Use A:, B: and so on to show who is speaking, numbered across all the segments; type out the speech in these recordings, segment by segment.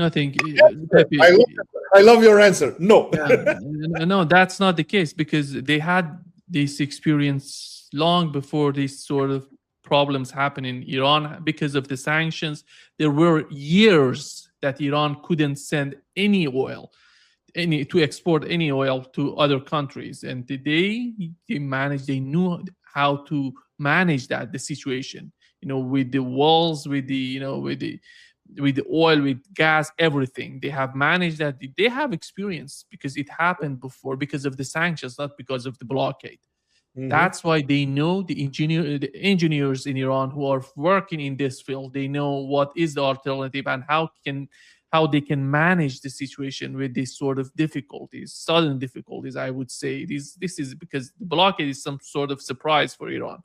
A: Nothing.
B: Answer.
A: Pepe,
B: I love your answer. No.
A: yeah, no, that's not the case because they had this experience long before these sort of problems happen in Iran because of the sanctions. There were years that Iran couldn't send any oil, any to export any oil to other countries, and they managed. They knew how to manage the situation. With the walls, with the with the oil, with gas, everything. They have managed that. They have experience because it happened before, because of the sanctions, not because of the blockade.
B: Mhm.
A: That's why they know the engineers in Iran who are working in this field. They know what is the alternative and how they can manage the situation with these sort of difficulties, sudden difficulties. I would say this is because the blockade is some sort of surprise for Iran,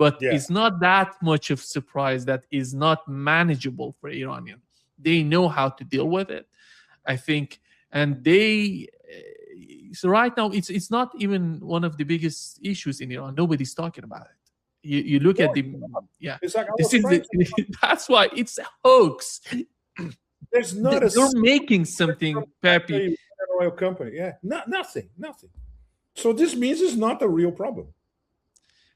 A: but
B: Yeah.
A: it's not that much of surprise that is not manageable for Iranian. They know how to deal with it, I think, and they. So right now, it's not even one of the biggest issues in Iran. Nobody's talking about it. You look
B: No,
A: at the yeah.
B: it's like I
A: This
B: was
A: is
B: trying to.
A: that's why it's a hoax.
B: There's not a
A: They're making
B: from
A: something,
B: a
A: Pepe.
B: oil company. Yeah, nothing, nothing. So this means it's not a real problem.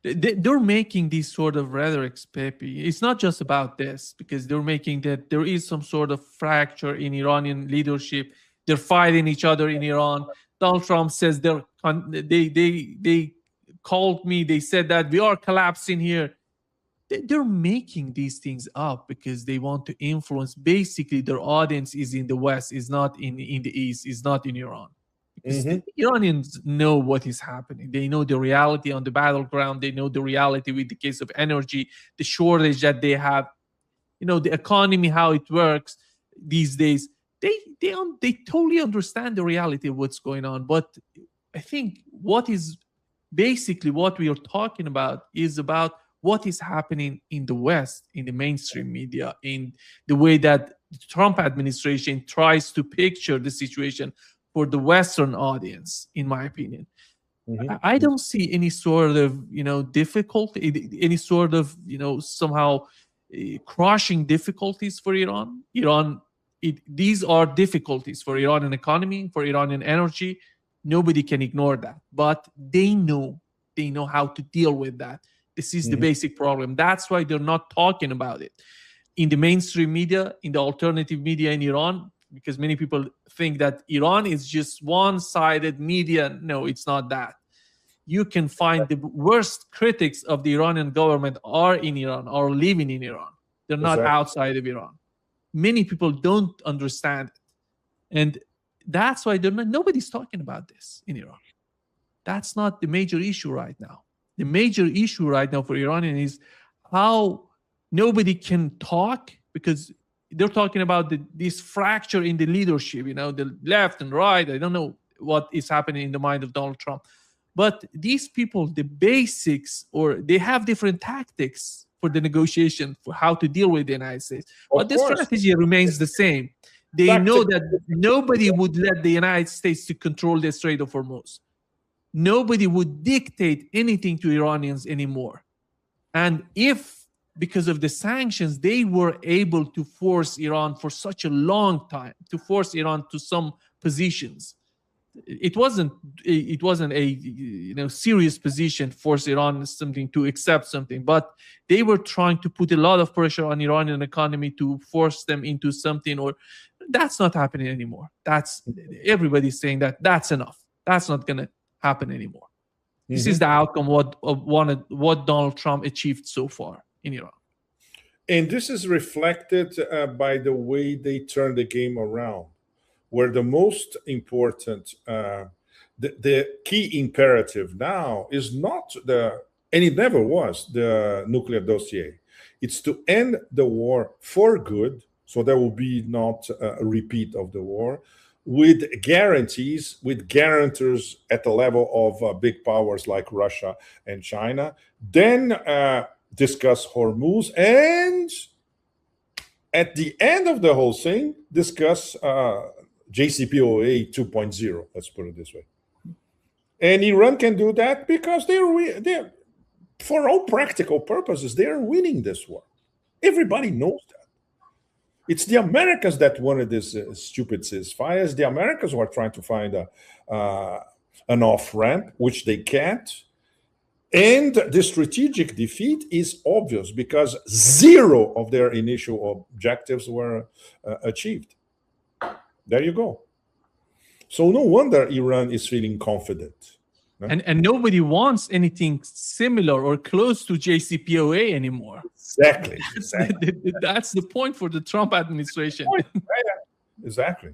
A: They're making these sort of rhetorics, Pepe. It's not just about this because they're making that there is some sort of fracture in Iranian leadership. They're fighting each other in Iran. Donald Trump says they called me. They said that we are collapsing here. They're making these things up because they want to influence. Basically, their audience is in the West, is not in the East, is not in Iran. Because
B: Hmm.
A: the Iranians know what is happening. They know the reality on the battleground. They know the reality with the case of energy, the shortage that they have. The economy, how it works these days. They totally understand the reality of what's going on. But I think what we are talking about is about what is happening in the West, in the mainstream media, in the way that the Trump administration tries to picture the situation for the Western audience, in my opinion.
B: Hmm.
A: I don't see any sort of, difficulty, any sort of, somehow crushing difficulties for Iran. These are difficulties for Iranian economy, for Iranian energy. Nobody can ignore that, but they know how to deal with that. This is the
B: Hmm.
A: basic problem. That's why they're not talking about it in the mainstream media, in the alternative media in Iran, because many people think that Iran is just one-sided media. No, it's not that. You can find the worst critics of the Iranian government are in Iran, are living in Iran. They're not
B: Exactly.
A: outside of Iran. Many people don't understand it. And that's why nobody's talking about this in Iran. That's not the major issue right now. The major issue right now for Iranian is how nobody can talk because they're talking about this fracture in the leadership, the left and right. I don't know what is happening in the mind of Donald Trump. But these people, the basics, or they have different tactics for the negotiation for how to deal with the United States. But
B: Of
A: the
B: course,
A: strategy remains the same. They know
B: tactical.
A: that nobody would let the United States to control the Strait of Hormuz. Nobody would dictate anything to Iranians anymore. And if, because of the sanctions, they were able to force Iran for such a long time, to force Iran to some positions, it wasn't a serious position, force Iran something to accept something, but they were trying to put a lot of pressure on Iranian economy to force them into something. Or that's not happening anymore. That's Everybody's saying that that's enough. That's not going to happen anymore. This is
B: Hmm.
A: the outcome what Donald Trump achieved so far in Iran.
B: And this is reflected by the way they turn the game around, where the most important, the key imperative now is not and it never was the nuclear dossier. It's to end the war for good, so there will be not a repeat of the war, with guarantees, with guarantors at the level of big powers like Russia and China. Then discuss Hormuz, and at the end of the whole thing, discuss JCPOA 2.0. Let's put it this way. And Iran can do that because they're for all practical purposes, they are winning this war. Everybody knows that. It's the Americans that wanted this stupid ceasefire. It's the Americans who are trying to find an off-ramp, which they can't. And the strategic defeat is obvious because zero of their initial objectives were achieved. There you go. So no wonder Iran is feeling confident.
A: And nobody wants anything similar or close to JCPOA anymore.
B: Exactly.
A: That's the point for the Trump administration.
B: Exactly.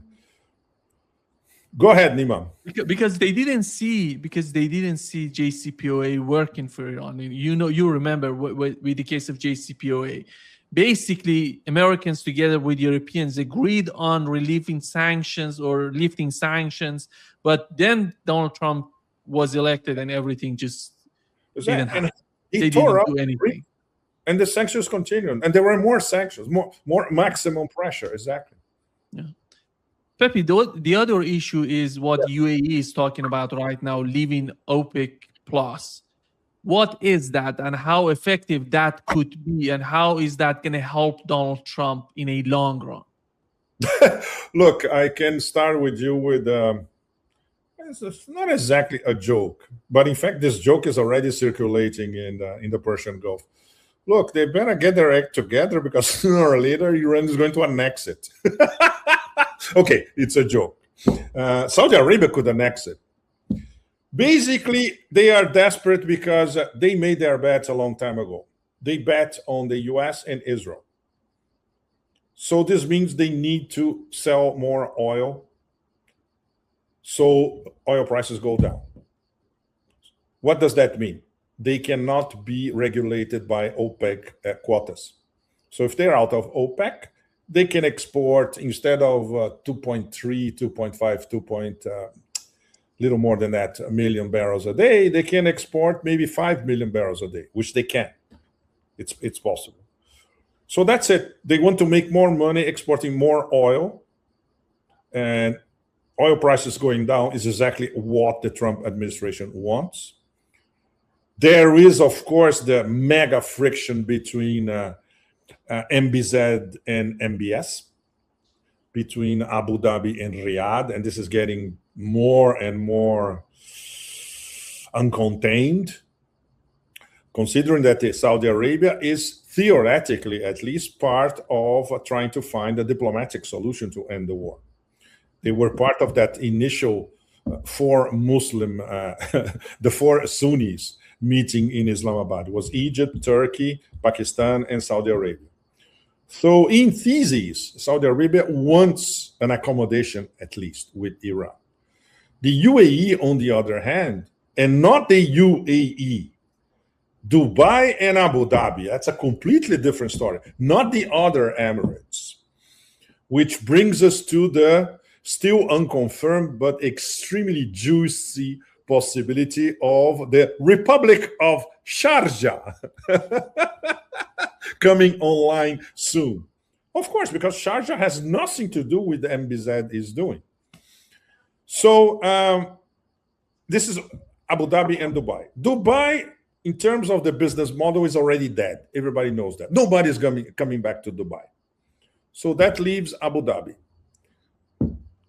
B: Go ahead, Nima.
A: Because they didn't see JCPOA working for Iran. You remember with the case of JCPOA. Basically, Americans together with Europeans agreed on relieving sanctions or lifting sanctions, but then Donald Trump was elected and everything just didn't happen. They didn't do anything.
B: And the sanctions continued. And there were more sanctions, more maximum pressure. Exactly.
A: Yeah. Pepe, the other issue is what UAE is talking about right now, leaving OPEC plus. What is that and how effective that could be, and how is that going to help Donald Trump in a long run?
B: Look, I can start with you with it's not exactly a joke, but in fact, this joke is already circulating in the Persian Gulf. Look, they better get their act together because sooner or later, Iran is going to annex it. Okay, it's a joke. Saudi Arabia could annex it. Basically, they are desperate because they made their bets a long time ago. They bet on the US and Israel. So this means they need to sell more oil. So oil prices go down. What does that mean? They cannot be regulated by OPEC quotas. So if they're out of OPEC, they can export instead of 2.3, 2.5, little more than that, 1 million barrels a day, they can export maybe 5 million barrels a day, which they can. It's possible. So that's it. They want to make more money exporting more oil, and oil prices going down is exactly what the Trump administration wants. There is, of course, the mega friction between MBZ and MBS, between Abu Dhabi and Riyadh, and this is getting more and more uncontained, considering that Saudi Arabia is theoretically at least part of trying to find a diplomatic solution to end the war. They were part of that initial four the four Sunnis meeting in Islamabad. It was Egypt, Turkey, Pakistan, and Saudi Arabia. So in thesis, Saudi Arabia wants an accommodation, at least, with Iran. The UAE, on the other hand, and not the UAE, Dubai and Abu Dhabi, that's a completely different story, not the other Emirates, which brings us to the still unconfirmed but extremely juicy possibility of the Republic of Sharjah coming online soon. Of course, because Sharjah has nothing to do with the MBZ is doing. So this is Abu Dhabi and Dubai. Dubai, in terms of the business model, is already dead. Everybody knows that. Nobody's coming back to Dubai. So that leaves Abu Dhabi.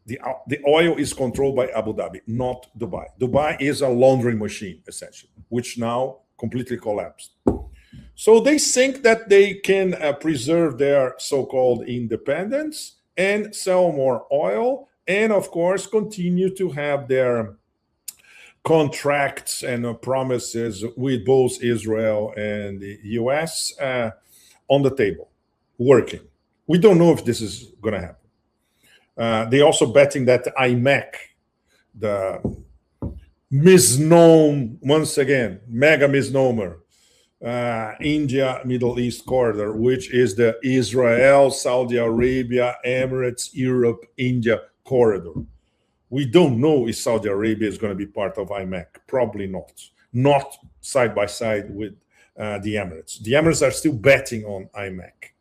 B: The oil is controlled by Abu Dhabi, not Dubai. Dubai is a laundering machine, essentially, which now completely collapsed. So they think that they can preserve their so-called independence and sell more oil, and of course continue to have their contracts and promises with both Israel and the US on the table, working. We don't know if this is going to happen. They also betting that IMEC, the misnomer, once again, mega misnomer, India Middle East corridor, which is the Israel, Saudi Arabia, Emirates, Europe, India corridor. We don't know if Saudi Arabia is going to be part of IMEC. Probably not. Not side by side with the Emirates. The Emirates are still betting on IMEC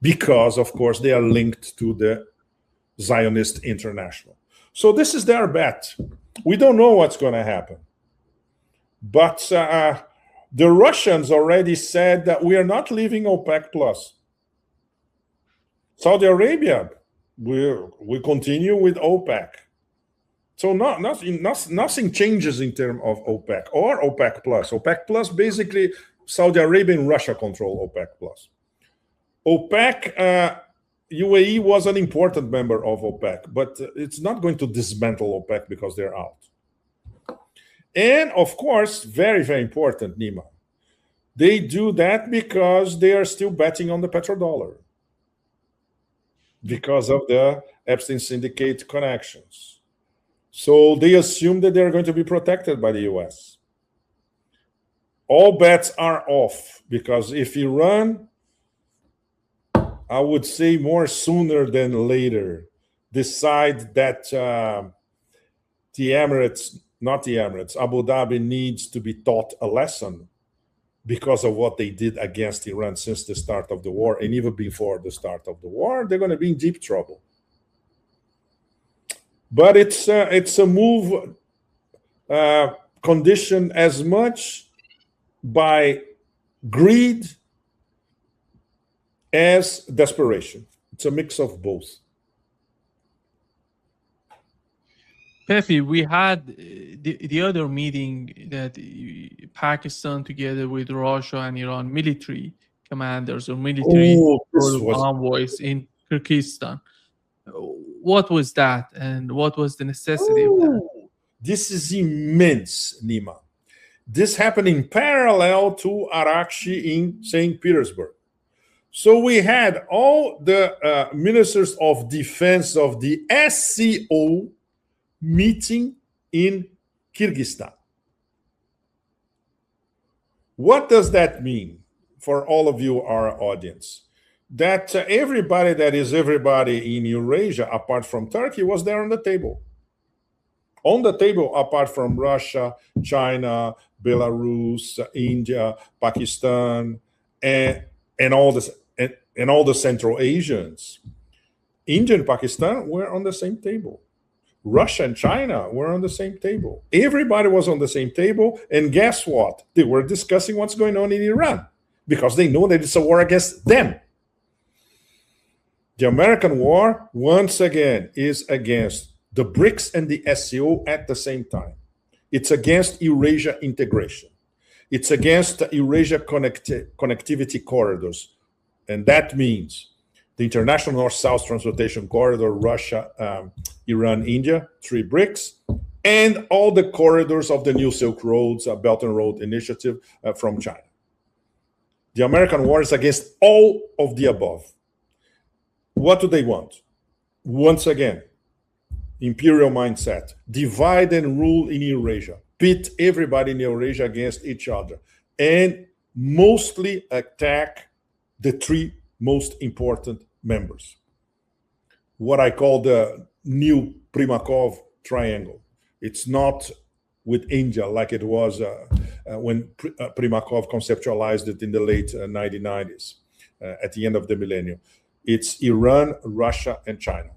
B: because, of course, they are linked to the Zionist International. So this is their bet. We don't know what's going to happen. But the Russians already said that we are not leaving OPEC plus. Saudi Arabia, we continue with OPEC. So nothing changes in terms of OPEC or OPEC plus. OPEC plus, basically, Saudi Arabia and Russia control OPEC plus. OPEC, UAE was an important member of OPEC, but it's not going to dismantle OPEC because they're out. And of course, very, very important, Nima, they do that because they are still betting on the petrodollar because of the Epstein syndicate connections. So they assume that they're going to be protected by the US. All bets are off because if Iran, I would say more sooner than later, decide that the Emirates, not the Emirates, Abu Dhabi needs to be taught a lesson because of what they did against Iran since the start of the war, and even before the start of the war, they're going to be in deep trouble. But it's a move conditioned as much by greed as desperation. It's a mix of both.
A: Pepe, we had the other meeting that Pakistan together with Russia and Iran military commanders or military envoys in Kyrgyzstan. What was that, and what was the necessity of that?
B: This is immense, Nima. This happened in parallel to Arakshi in St. Petersburg. So we had all the ministers of defense of the SCO meeting in Kyrgyzstan. What does that mean for all of you, our audience? That everybody that is everybody in Eurasia, apart from Turkey, was there on the table. On the table, apart from Russia, China, Belarus, India, Pakistan, and all the Central Asians. India and Pakistan were on the same table. Russia and China were on the same table. Everybody was on the same table, and guess what? They were discussing what's going on in Iran because they know that it's a war against them. The American war, once again, is against the BRICS and the SCO at the same time. It's against Eurasia integration. It's against Eurasia connectivity corridors. And that means the International North-South Transportation Corridor, Russia, Iran, India, 3 BRICS, and all the corridors of the New Silk Roads, Belt and Road Initiative from China. The American war is against all of the above. What do they want? Once again, imperial mindset, divide and rule in Eurasia, pit everybody in Eurasia against each other, and mostly attack the 3 most important members. What I call the new Primakov triangle. It's not with India like it was when Primakov conceptualized it in the late 1990s, at the end of the millennium. It's Iran, Russia, and China.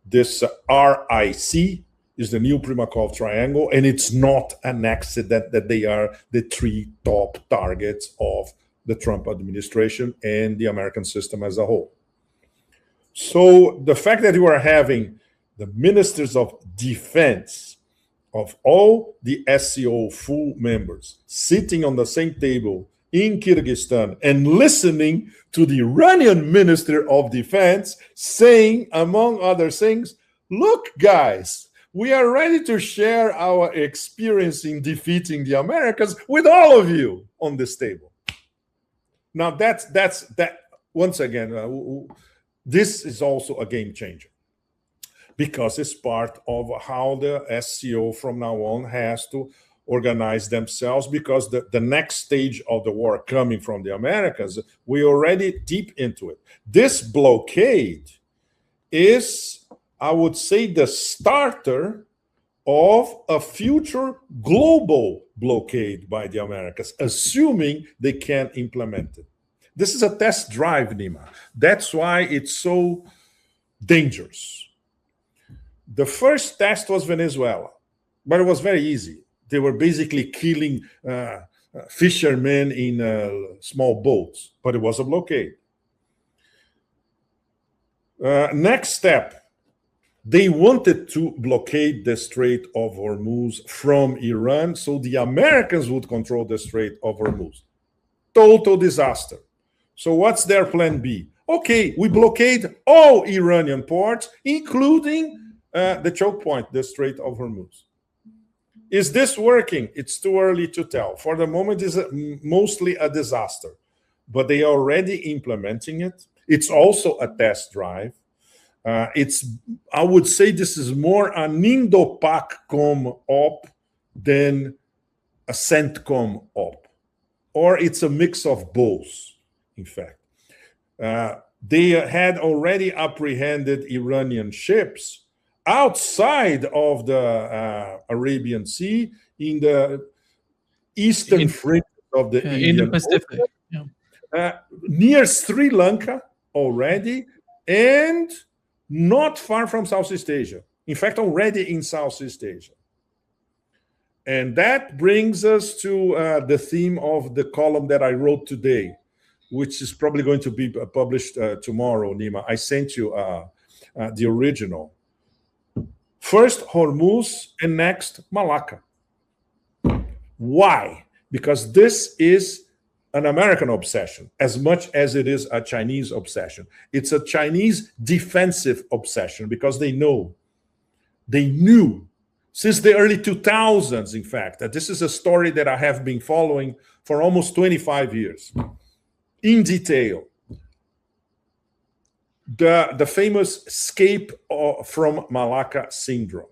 B: This RIC is the new Primakov triangle, and it's not an accident that they are the 3 top targets of the Trump administration and the American system as a whole. So the fact that you are having the ministers of defense of all the SCO full members sitting on the same table in Kyrgyzstan and listening to the Iranian Minister of Defense saying, among other things, look, guys, we are ready to share our experience in defeating the Americans with all of you on this table. Now, that's once again, this is also a game changer because it's part of how the SCO from now on has to organize themselves, because the next stage of the war coming from the Americans, we're already deep into it. This blockade is, I would say, the starter of a future global blockade by the Americans, assuming they can implement it. This is a test drive, Nima. That's why it's so dangerous. The first test was Venezuela, but it was very easy. They were basically killing fishermen in small boats, but it was a blockade. Next step. They wanted to blockade the Strait of Hormuz from Iran so the Americans would control the Strait of Hormuz. Total disaster. So what's their plan B? Okay, we blockade all Iranian ports, including the choke point, the Strait of Hormuz. Is this working? It's too early to tell. For the moment, it's mostly a disaster, but they are already implementing it. It's also a test drive. I would say this is more an Indo-PAC-COM op than a CENTCOM op, or it's a mix of both, in fact. They had already apprehended Iranian ships outside of the Arabian Sea in the eastern fringe of the Indian
A: Pacific,
B: near Sri Lanka already, and not far from Southeast Asia. In fact, already in Southeast Asia. And that brings us to the theme of the column that I wrote today, which is probably going to be published tomorrow, Nima. I sent you the original. First Hormuz and next Malacca. Why? Because this is an American obsession as much as it is a Chinese obsession. It's a Chinese defensive obsession because they knew since the early 2000s, in fact, that this is a story that I have been following for almost 25 years in detail. The famous escape from Malacca syndrome.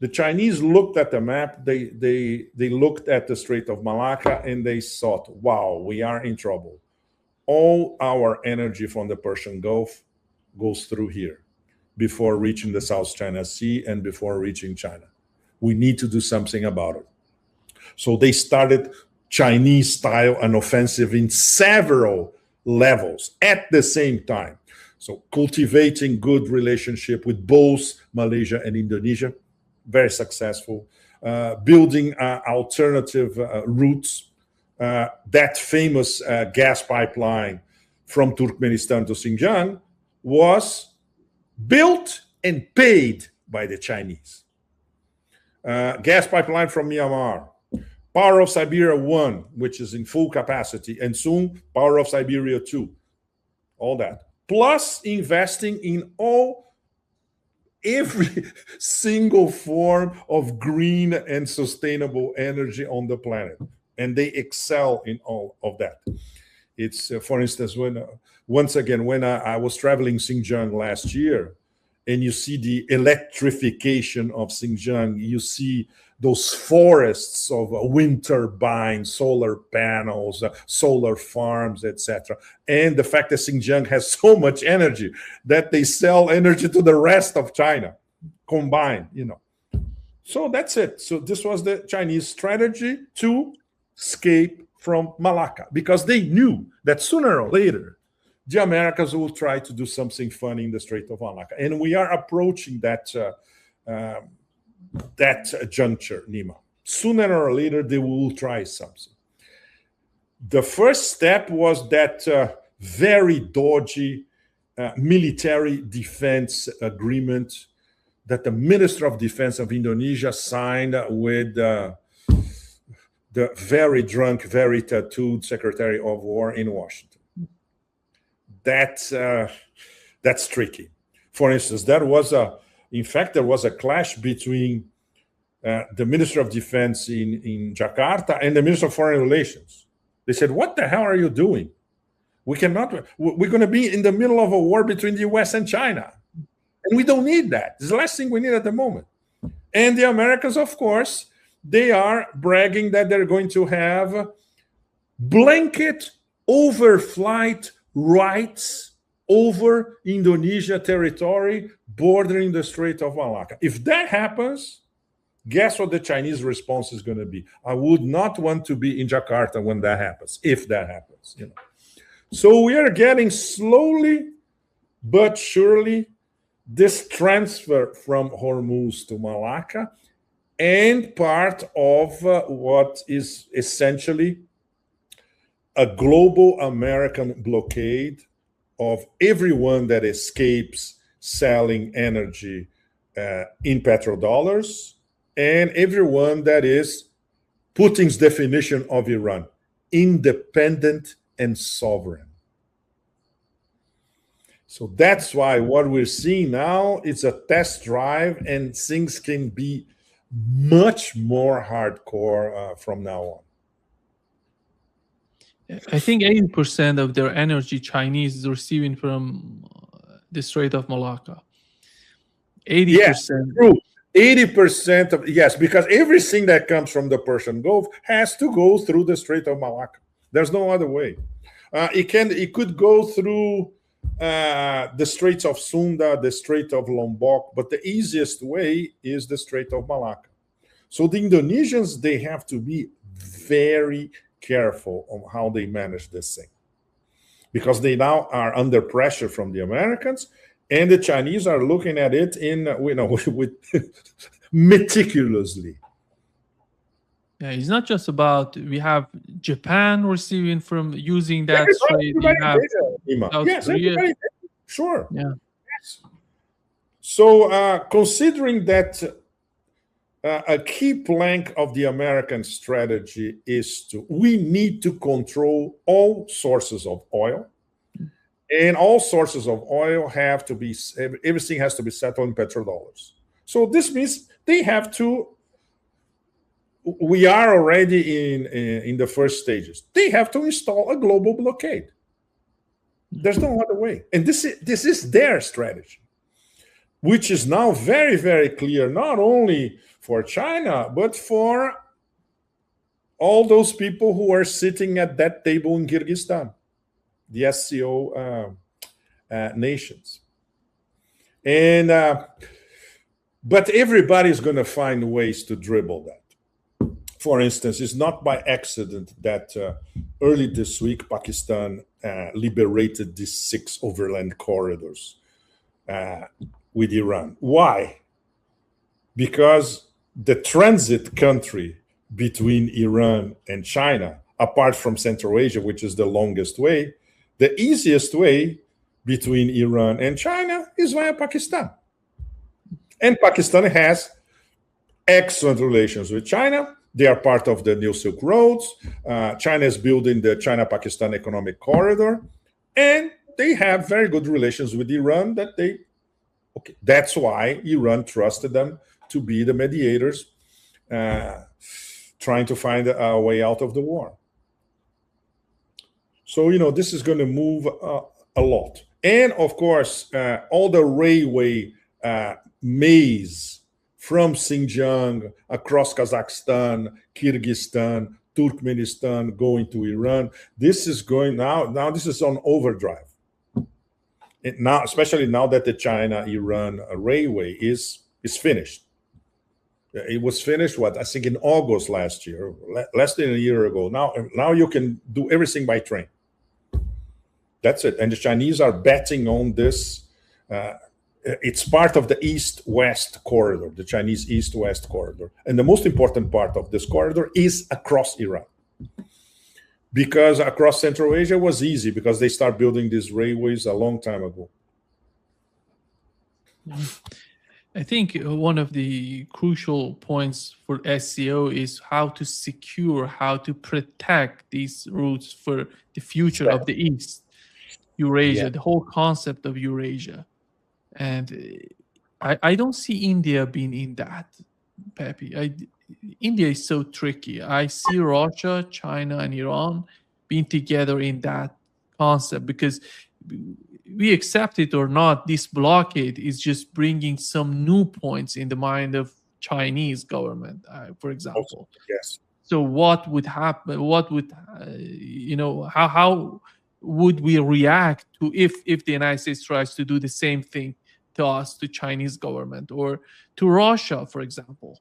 B: The Chinese looked at the map, they looked at the Strait of Malacca, and they thought, wow, we are in trouble. All our energy from the Persian Gulf goes through here before reaching the South China Sea and before reaching China. We need to do something about it. So they started Chinese style an offensive in several levels at the same time. So cultivating good relationship with both Malaysia and Indonesia, very successful. Building alternative routes. That famous gas pipeline from Turkmenistan to Xinjiang was built and paid by the Chinese. Gas pipeline from Myanmar. Power of Siberia 1, which is in full capacity, and soon Power of Siberia 2. All that. Plus investing in every single form of green and sustainable energy on the planet. And they excel in all of that. It's, for instance, when I was traveling Xinjiang last year, and you see the electrification of Xinjiang, you see those forests of wind turbines, solar panels, solar farms, etc. And the fact that Xinjiang has so much energy that they sell energy to the rest of China combined, So that's it. So this was the Chinese strategy to escape from Malacca, because they knew that sooner or later, the Americans will try to do something funny in the Strait of Malacca. And we are approaching that juncture, Nima. Sooner or later, they will try something. The first step was that very dodgy military defense agreement that the Minister of Defense of Indonesia signed with the very drunk, very tattooed Secretary of War in Washington. That's tricky. For instance, there was a clash between the Minister of Defense in Jakarta and the Minister of Foreign Relations. They said, what the hell are you doing? We're going to be in the middle of a war between the US and China. And we don't need that. It's the last thing we need at the moment. And the Americans, of course, they are bragging that they're going to have blanket overflight rights over Indonesia territory bordering the Strait of Malacca. If that happens, guess what the Chinese response is going to be? I would not want to be in Jakarta when that happens, if that happens. So we are getting slowly but surely this transfer from Hormuz to Malacca, and part of what is essentially a global American blockade of everyone that escapes selling energy in petrodollars and everyone that is Putin's definition of Iran, independent and sovereign. So that's why what we're seeing now is a test drive, and things can be much more hardcore from now on.
A: I think 80% of their energy Chinese is receiving from the Strait of Malacca. 80%.
B: Yes, true. 80% of, yes, because everything that comes from the Persian Gulf has to go through the Strait of Malacca. There's no other way. It could go through the Straits of Sunda, the Strait of Lombok, but the easiest way is the Strait of Malacca. So the Indonesians, they have to be very careful on how they manage this thing, because they now are under pressure from the Americans, and the Chinese are looking at it in with meticulously.
A: Yeah, it's not just about, we have Japan receiving from using that strait. You have
B: yes, everybody, sure.
A: Yeah.
B: Yes. So considering that a key plank of the American strategy is we need to control all sources of oil, and all sources of oil have to be, everything has to be settled in petrodollars. So this means they have to, we are already in the first stages. They have to install a global blockade. There's no other way. And this is their strategy, which is now very, very clear, not only for China, but for all those people who are sitting at that table in Kyrgyzstan, the SCO nations. And but everybody's going to find ways to dribble that. For instance, it's not by accident that early this week, Pakistan liberated these 6 overland corridors with Iran. Why? Because the transit country between Iran and China, apart from Central Asia, which is the longest way, the easiest way between Iran and China is via Pakistan. And Pakistan has excellent relations with China. They are part of the New Silk Roads. China is building the China-Pakistan Economic Corridor. And they have very good relations with Iran that's why Iran trusted them to be the mediators, trying to find a way out of the war. So, this is going to move a lot. And of course, all the railway maze from Xinjiang across Kazakhstan, Kyrgyzstan, Turkmenistan, going to Iran. This is going now this is on overdrive. And now, especially now that the China-Iran railway is finished. It was finished, I think in August last year, less than a year ago. Now you can do everything by train. That's it. And the Chinese are betting on this. It's part of the East-West corridor, the Chinese East-West corridor. And the most important part of this corridor is across Iran. Because across Central Asia was easy, because they start building these railways a long time ago.
A: I think one of the crucial points for SCO is how to secure, how to protect these routes for the future of the East, Eurasia, the whole concept of Eurasia. And I don't see India being in that, Pepe. India is so tricky. I see Russia, China, and Iran being together in that concept, because we accept it or not, this blockade is just bringing some new points in the mind of Chinese government, for example.
B: Yes.
A: So what would happen? What would, how would we react to if the United States tries to do the same thing to us, to Chinese government, or to Russia, for example?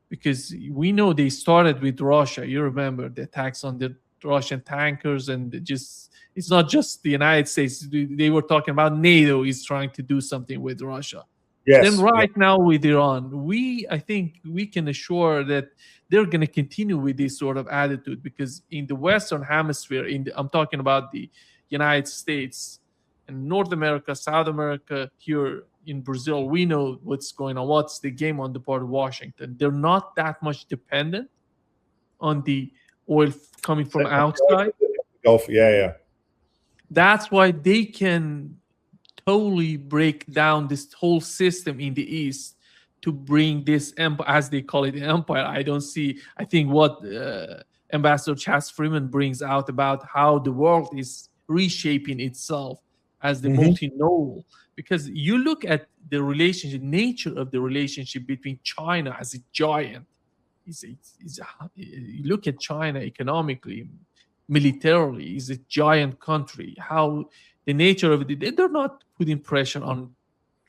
A: Because we know they started with Russia. You remember the attacks on the Russian tankers, and it's not just the United States. They were talking about NATO is trying to do something with Russia. Yes. Then now with Iran, I think we can assure that they're going to continue with this sort of attitude, because in the Western Hemisphere, I'm talking about the United States in North America, South America, here in Brazil, we know what's going on. What's the game on the part of Washington? They're not that much dependent on the oil coming from outside.
B: Gulf, yeah.
A: That's why they can totally break down this whole system in the East to bring this empire, as they call it, empire. I think what Ambassador Chas Freeman brings out about how the world is reshaping itself as the multi-nodal. Because you look at the relationship, nature of the relationship between China as a giant. You look at China economically, militarily, is a giant country. How the nature of it, they're not putting pressure on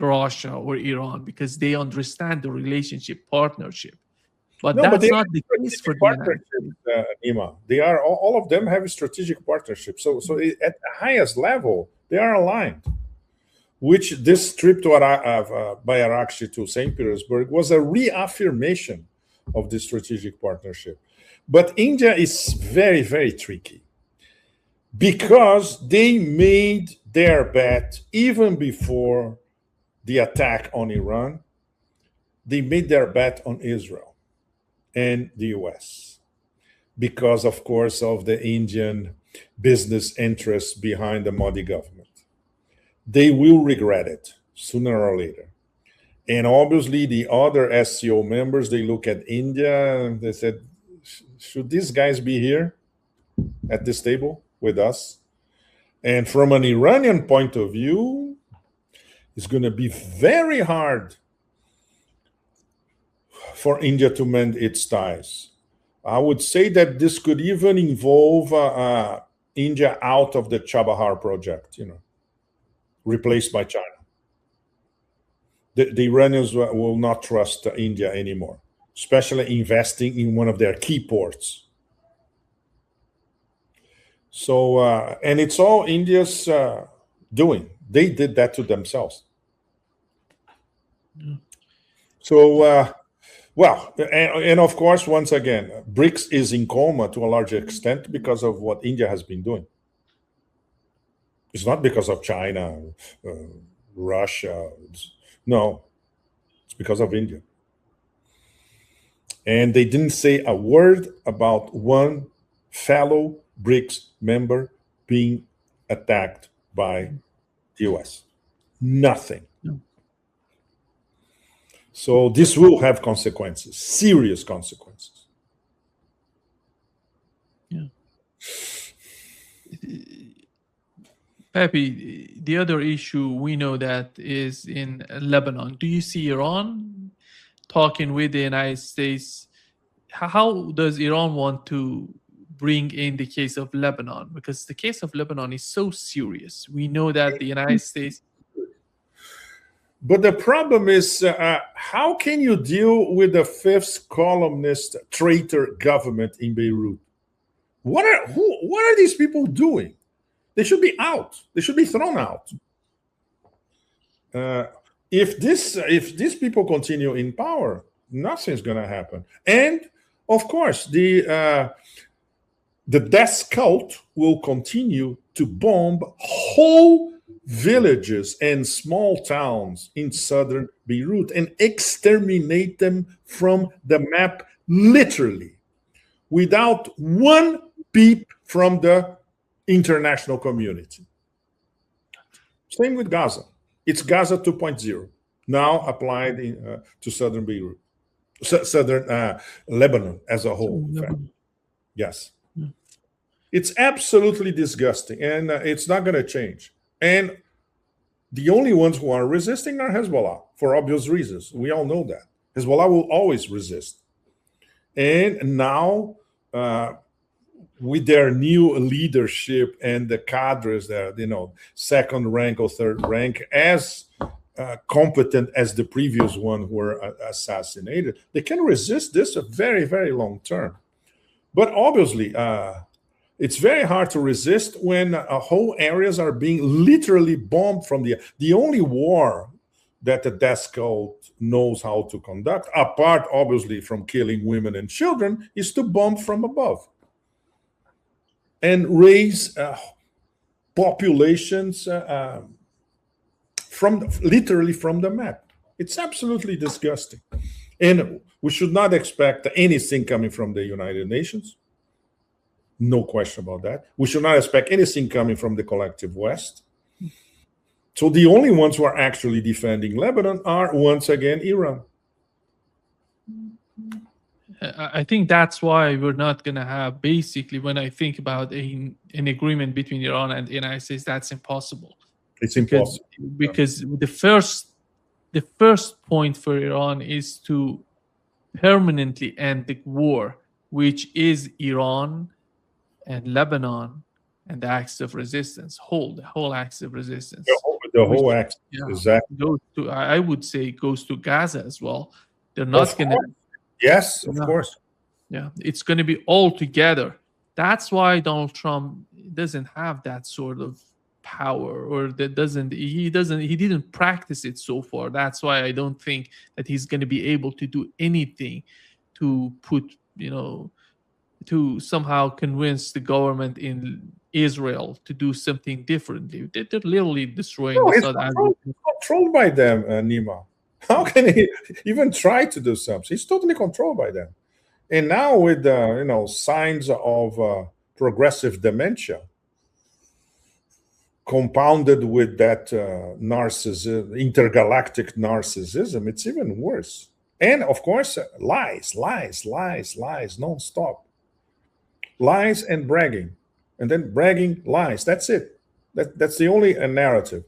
A: Russia or Iran because they understand the relationship, partnership. But that's not the case for the United States.
B: Nima. They are all of them have a strategic partnership. So at the highest level, they are aligned. Which this trip to by Arakshi to St. Petersburg was a reaffirmation of the strategic partnership. But India is very, very tricky because they made their bet even before the attack on Iran. They made their bet on Israel and the US because, of course, of the Indian business interests behind the Modi government. They will regret it sooner or later. And obviously, the other SCO members, they look at India and they said, should these guys be here at this table with us? And from an Iranian point of view, it's going to be very hard for India to mend its ties. I would say that this could even involve India out of the Chabahar project, replaced by China. The Iranians will not trust India anymore, especially investing in one of their key ports. So, and it's all India's doing. They did that to themselves. So, well, and of course, once again, BRICS is in coma to a large extent because of what India has been doing. It's not because of China, Russia. No, it's because of India. And they didn't say a word about one fellow BRICS member being attacked by the US. Nothing. So this will have consequences, serious consequences.
A: Yeah. Pepe, the other issue we know that is in Lebanon. Do you see Iran talking with the United States? How does Iran want to bring in the case of Lebanon? Because the case of Lebanon is so serious. We know that the United States...
B: But the problem is, how can you deal with the fifth columnist traitor government in Beirut? What are these people doing? They should be out. They should be thrown out. If these people continue in power, nothing's going to happen. And of course, the death cult will continue to bomb whole villages and small towns in southern Beirut and exterminate them from the map, literally, without one peep from the international community. Same with Gaza. It's Gaza 2.0, now applied to southern Beirut, southern Lebanon as a whole. Yes. It's absolutely disgusting, and it's not going to change. And the only ones who are resisting are Hezbollah, for obvious reasons. We all know that. Hezbollah will always resist. And now, with their new leadership and the cadres that, second rank or third rank, as competent as the previous one who were assassinated, they can resist this a very, very long term. But obviously, it's very hard to resist when whole areas are being literally bombed from the only war that the death cult knows how to conduct, apart obviously from killing women and children, is to bomb from above and raise populations literally from the map. It's absolutely disgusting. And we should not expect anything coming from the United Nations. No question about that. We should not expect anything coming from the collective West. So the only ones who are actually defending Lebanon are, once again, Iran.
A: I think that's why we're not going to have, basically, when I think about an agreement between Iran and the United States, that's impossible.
B: It's impossible.
A: Because the first point for Iran is to permanently end the war, which is Iran and Lebanon and the axis of resistance, the whole axis of resistance.
B: The whole axis, exactly.
A: Goes to, I would say, goes to Gaza as well. They're not going to.
B: Yes, of course.
A: Yeah, it's going to be all together. That's why Donald Trump doesn't have that sort of power, or he didn't practice it so far. That's why I don't think that he's going to be able to do anything to put, to somehow convince the government in Israel to do something differently. They're literally destroying
B: the South. He's controlled by them, Nima. How can he even try to do something? He's totally controlled by them. And now with signs of progressive dementia, compounded with that narcissism, intergalactic narcissism, it's even worse. And of course, lies, nonstop. Lies and bragging. And then bragging, lies. That's it. That's the only narrative.